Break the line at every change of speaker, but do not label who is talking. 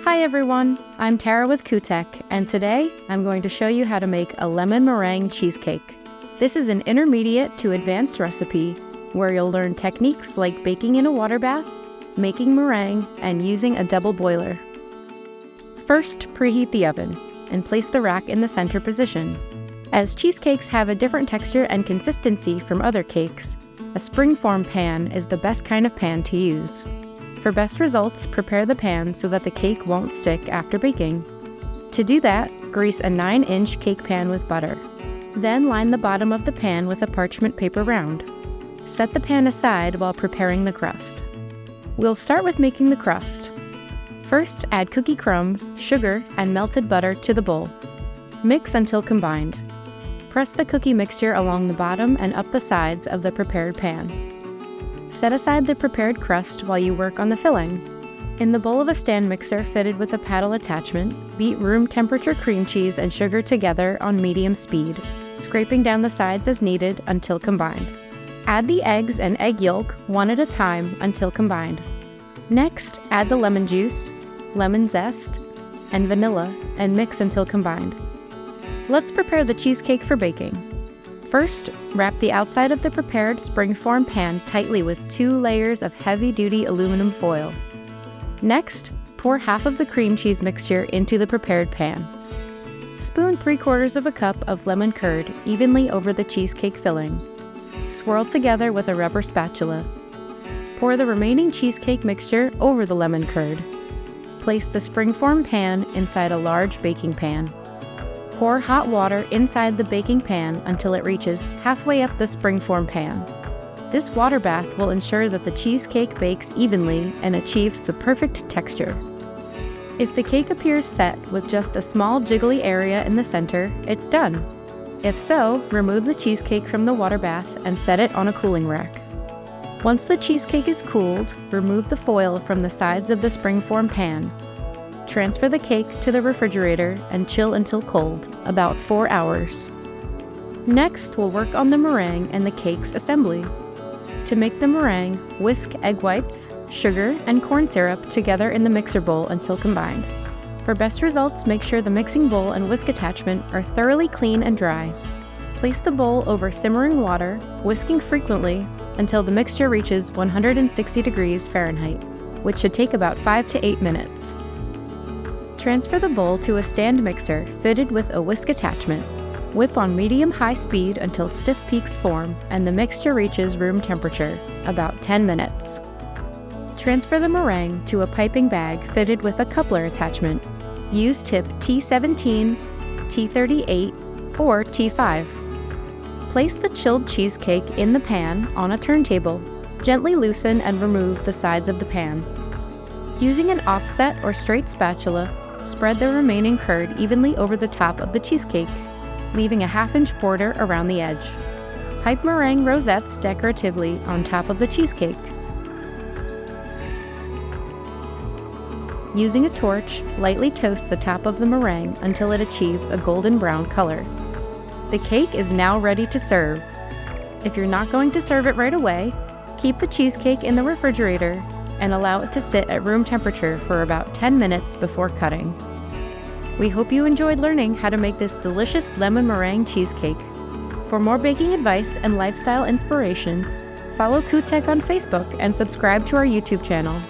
Hi everyone, I'm Tara with Kutek, and today I'm going to show you how to make a lemon meringue cheesecake. This is an intermediate to advanced recipe where you'll learn techniques like baking in a water bath, making meringue, and using a double boiler. First, preheat the oven and place the rack in the center position. As cheesecakes have a different texture and consistency from other cakes, a springform pan is the best kind of pan to use. For best results, prepare the pan so that the cake won't stick after baking. To do that, grease a 9-inch cake pan with butter. Then line the bottom of the pan with a parchment paper round. Set the pan aside while preparing the crust. We'll start with making the crust. First, add cookie crumbs, sugar, and melted butter to the bowl. Mix until combined. Press the cookie mixture along the bottom and up the sides of the prepared pan. Set aside the prepared crust while you work on the filling. In the bowl of a stand mixer fitted with a paddle attachment, beat room temperature cream cheese and sugar together on medium speed, scraping down the sides as needed until combined. Add the eggs and egg yolk one at a time until combined. Next, add the lemon juice, lemon zest, and vanilla and mix until combined. Let's prepare the cheesecake for baking. First, wrap the outside of the prepared springform pan tightly with 2 layers of heavy-duty aluminum foil. Next, pour half of the cream cheese mixture into the prepared pan. Spoon 3/4 cup of lemon curd evenly over the cheesecake filling. Swirl together with a rubber spatula. Pour the remaining cheesecake mixture over the lemon curd. Place the springform pan inside a large baking pan. Pour hot water inside the baking pan until it reaches halfway up the springform pan. This water bath will ensure that the cheesecake bakes evenly and achieves the perfect texture. If the cake appears set with just a small jiggly area in the center, it's done. If so, remove the cheesecake from the water bath and set it on a cooling rack. Once the cheesecake is cooled, remove the foil from the sides of the springform pan. Transfer the cake to the refrigerator and chill until cold, about 4 hours. Next, we'll work on the meringue and the cake's assembly. To make the meringue, whisk egg whites, sugar, and corn syrup together in the mixer bowl until combined. For best results, make sure the mixing bowl and whisk attachment are thoroughly clean and dry. Place the bowl over simmering water, whisking frequently until the mixture reaches 160 degrees Fahrenheit, which should take about 5 to 8 minutes. Transfer the bowl to a stand mixer fitted with a whisk attachment. Whip on medium-high speed until stiff peaks form and the mixture reaches room temperature, about 10 minutes. Transfer the meringue to a piping bag fitted with a coupler attachment. Use tip T17, T38, or T5. Place the chilled cheesecake in the pan on a turntable. Gently loosen and remove the sides of the pan. Using an offset or straight spatula, spread the remaining curd evenly over the top of the cheesecake, leaving a 1/2-inch border around the edge. Pipe meringue rosettes decoratively on top of the cheesecake. Using a torch, lightly toast the top of the meringue until it achieves a golden brown color. The cake is now ready to serve. If you're not going to serve it right away, keep the cheesecake in the refrigerator and allow it to sit at room temperature for about 10 minutes before cutting. We hope you enjoyed learning how to make this delicious lemon meringue cheesecake. For more baking advice and lifestyle inspiration, follow Kutek on Facebook and subscribe to our YouTube channel.